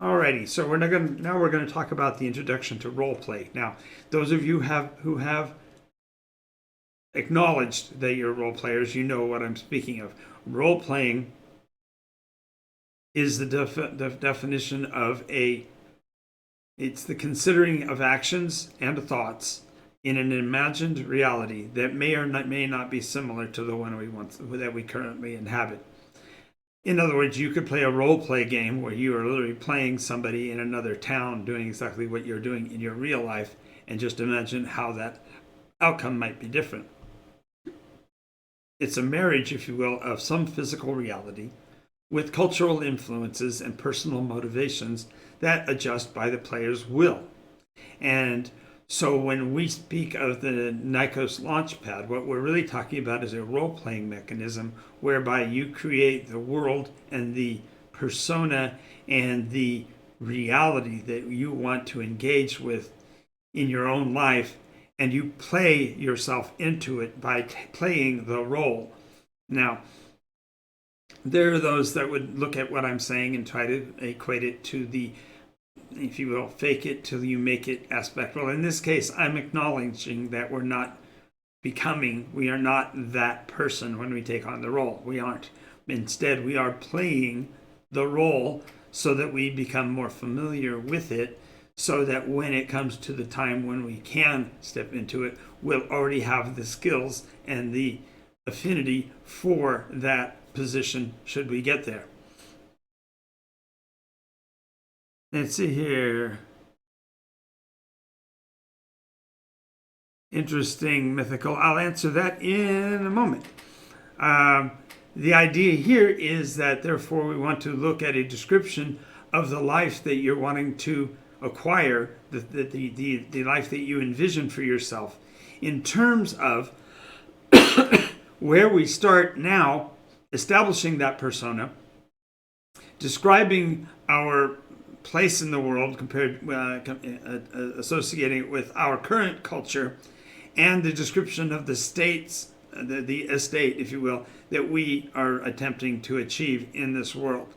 Alrighty, so now we're gonna talk about the introduction to role play. Now, those of you who have acknowledged that you're role players, you know what I'm speaking of. Role playing is the definition of it's the considering of actions and thoughts in an imagined reality that may or may not be similar to the one that we currently inhabit. In other words, you could play a role play game where you are literally playing somebody in another town doing exactly what you're doing in your real life, and just imagine how that outcome might be different. It's a marriage, if you will, of some physical reality with cultural influences and personal motivations that adjust by the player's will. And so when we speak of the Nykos Launchpad, what we're really talking about is a role-playing mechanism whereby you create the world and the persona and the reality that you want to engage with in your own life, and you play yourself into it by playing the role. Now, there are those that would look at what I'm saying and try to equate it to the, if you will, fake it till you make it aspect. Well, in this case, I'm acknowledging that we are not that person when we take on the role. We aren't. Instead, we are playing the role so that we become more familiar with it, so that when it comes to the time when we can step into it, we'll already have the skills and the affinity for that position should we get there. Let's see here. Interesting mythical. I'll answer that in a moment. The idea here is that therefore we want to look at a description of the life that you're wanting to acquire, the life that you envision for yourself, in terms of where we start now, establishing that persona, describing our place in the world, associating it with our current culture, and the description of the states, the estate, if you will, that we are attempting to achieve in this world.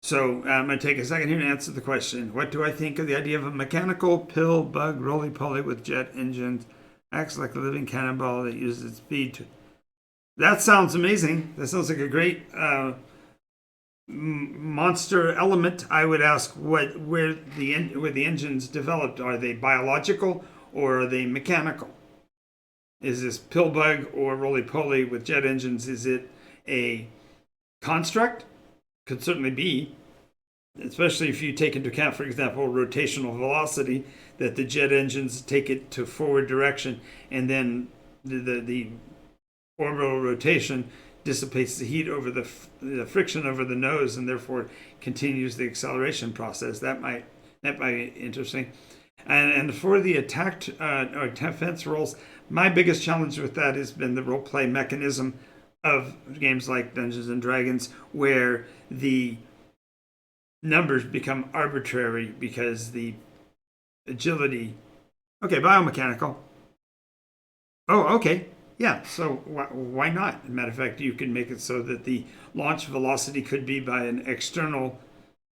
So I'm going to take a second here to answer the question. What do I think of the idea of a mechanical pill bug roly-poly with jet engines, acts like a living cannonball that uses its speed to... That sounds amazing. That sounds like a great monster element. I would ask where the engines developed. Are they biological or are they mechanical? Is this pill bug or roly-poly with jet engines, is it a construct? Could certainly be, especially if you take into account, for example, rotational velocity, that the jet engines take it to forward direction, and then the orbital rotation dissipates the heat over the friction over the nose, and therefore continues the acceleration process. That might be interesting. And for the attack or defense rolls, my biggest challenge with that has been the role play mechanism of games like Dungeons and Dragons, where the numbers become arbitrary because the agility... Okay, biomechanical. Oh, okay. Yeah, so why not? As a matter of fact, you can make it so that the launch velocity could be by an external,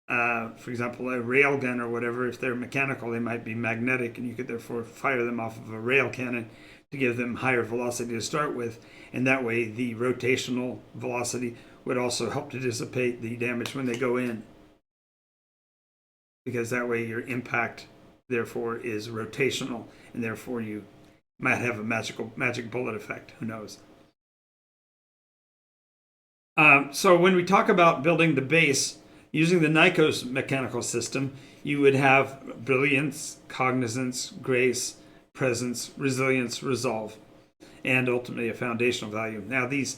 for example, a rail gun or whatever. If they're mechanical, they might be magnetic, and you could therefore fire them off of a rail cannon to give them higher velocity to start with. And that way, the rotational velocity would also help to dissipate the damage when they go in. Because that way, your impact, therefore, is rotational, and therefore you might have a magic bullet effect. Who knows? So when we talk about building the base, using the Nykos mechanical system, you would have brilliance, cognizance, grace, presence, resilience, resolve, and ultimately a foundational value. Now these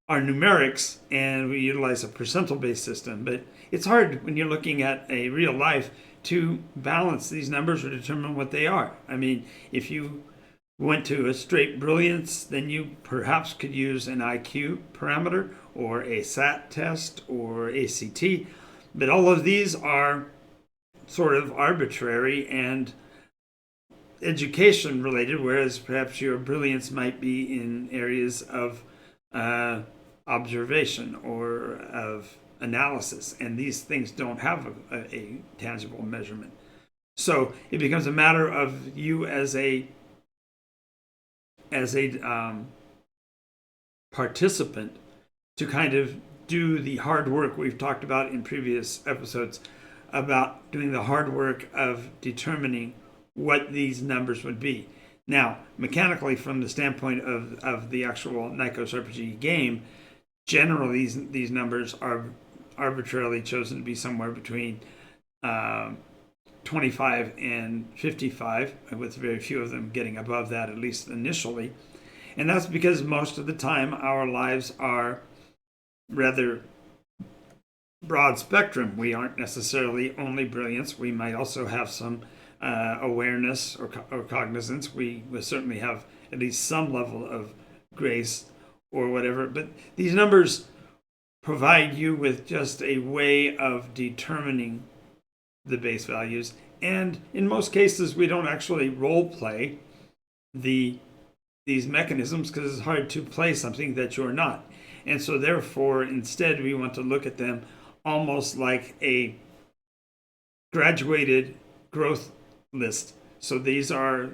are numerics, and we utilize a percentile-based system, but it's hard when you're looking at a real life to balance these numbers or determine what they are. I mean, if you went to a straight brilliance, then you perhaps could use an IQ parameter or a SAT test or ACT, but all of these are sort of arbitrary and education related, whereas perhaps your brilliance might be in areas of observation or of analysis, and these things don't have a tangible measurement. So it becomes a matter of you as a participant to kind of do the hard work we've talked about in previous episodes about doing the hard work of determining what these numbers would be. Now, mechanically, from the standpoint of the actual NycosRPG game, generally these numbers are arbitrarily chosen to be somewhere between 25 and 55, with very few of them getting above that, at least initially. And that's because most of the time our lives are rather broad spectrum. We aren't necessarily only brilliance. We might also have some awareness or cognizance. We will certainly have at least some level of grace or whatever. But these numbers provide you with just a way of determining the base values. And in most cases, we don't actually role play these mechanisms because it's hard to play something that you're not. And so therefore, instead, we want to look at them almost like a graduated growth list. So these are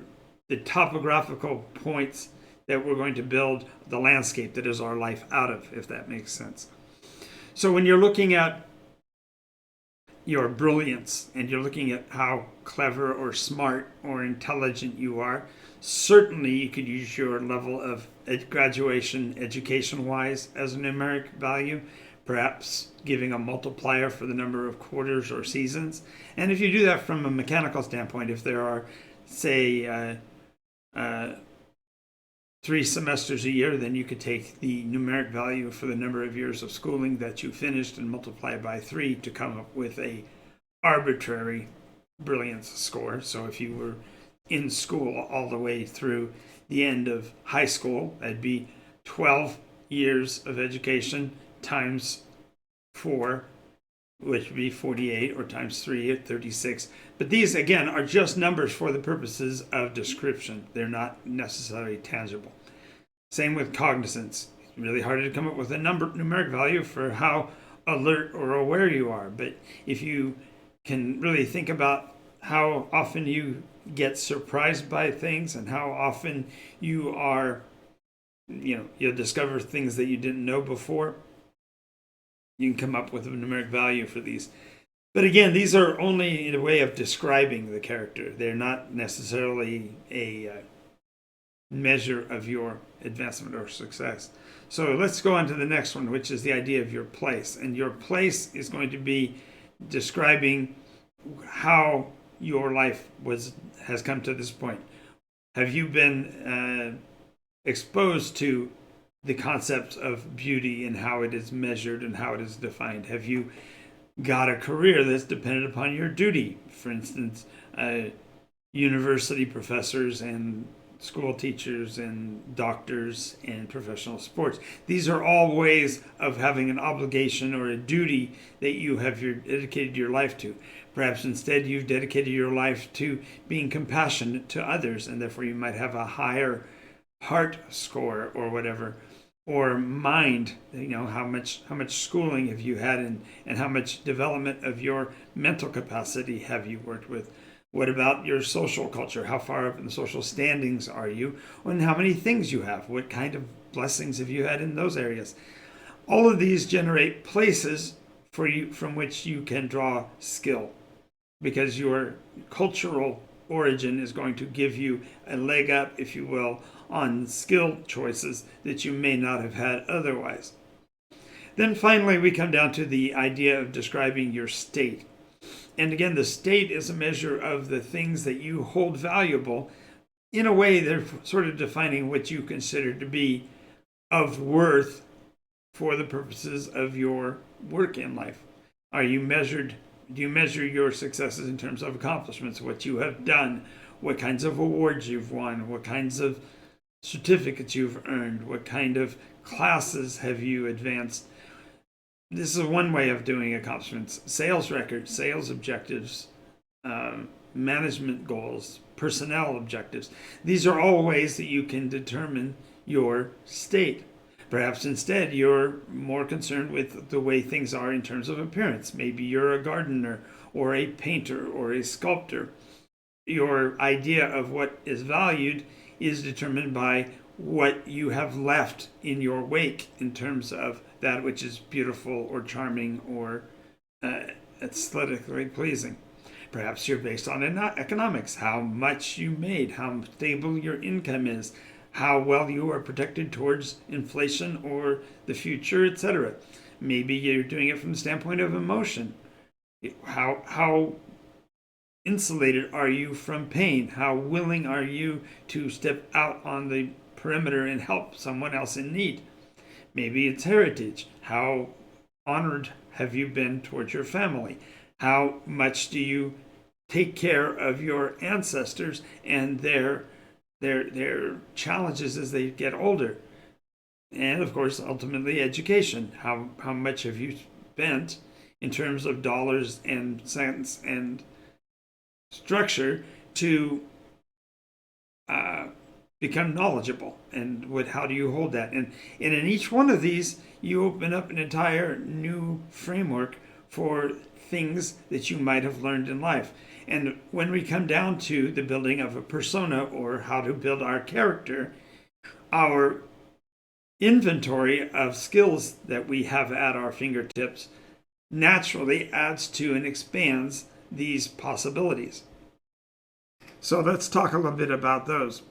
the topographical points that we're going to build the landscape that is our life out of, if that makes sense. So when you're looking at your brilliance and you're looking at how clever or smart or intelligent you are, certainly you could use your level of graduation education-wise as a numeric value, perhaps giving a multiplier for the number of quarters or seasons. And if you do that from a mechanical standpoint, if there are, say, 3 semesters a year, then you could take the numeric value for the number of years of schooling that you finished and multiply by 3 to come up with a arbitrary brilliance score. So if you were in school all the way through the end of high school, that'd be 12 years of education times 4, which would be 48, or times 3 at 36. But these, again, are just numbers for the purposes of description. They're not necessarily tangible. Same with cognizance. It's really hard to come up with a numeric value for how alert or aware you are. But if you can really think about how often you get surprised by things and how often you are, you'll discover things that you didn't know before, you can come up with a numeric value for these. But again, these are only in a way of describing the character. They're not necessarily a measure of your advancement or success. So let's go on to the next one, which is the idea of your place. And your place is going to be describing how your life has come to this point. Have you been exposed to the concept of beauty and how it is measured and how it is defined? Have you got a career that's dependent upon your duty? For instance, university professors and school teachers and doctors and professional sports. These are all ways of having an obligation or a duty that you have dedicated your life to. Perhaps instead you've dedicated your life to being compassionate to others, and therefore you might have a higher heart score or whatever. Or mind, how much schooling have you had and how much development of your mental capacity have you worked with? What about your social culture? How far up in the social standings are you? And how many things you have? What kind of blessings have you had in those areas? All of these generate places for you from which you can draw skill, because your cultural origin is going to give you a leg up, if you will, on skill choices that you may not have had otherwise. Then finally, we come down to the idea of describing your state. And again, the state is a measure of the things that you hold valuable. In a way, they're sort of defining what you consider to be of worth for the purposes of your work in life. Do you measure your successes in terms of accomplishments, what you have done, what kinds of awards you've won, what kinds of certificates you've earned, what kind of classes have you advanced? This is one way of doing accomplishments. Sales records, sales objectives, management goals, personnel objectives. These are all ways that you can determine your state. Perhaps instead you're more concerned with the way things are in terms of appearance. Maybe you're a gardener or a painter or a sculptor. Your idea of what is valued is determined by what you have left in your wake in terms of that which is beautiful or charming or aesthetically pleasing. Perhaps you're based on economics, how much you made, how stable your income is, how well you are protected towards inflation or the future, etc. Maybe you're doing it from the standpoint of emotion. How insulated are you from pain? How willing are you to step out on the perimeter and help someone else in need? Maybe it's heritage. How honored have you been towards your family? How much do you take care of your ancestors and their challenges as they get older? And of course, ultimately, education. How much have you spent in terms of dollars and cents and structure to become knowledgeable, and how do you hold that? And in each one of these, you open up an entire new framework for things that you might have learned in life. And when we come down to the building of a persona or how to build our character, our inventory of skills that we have at our fingertips naturally adds to and expands these possibilities. So let's talk a little bit about those.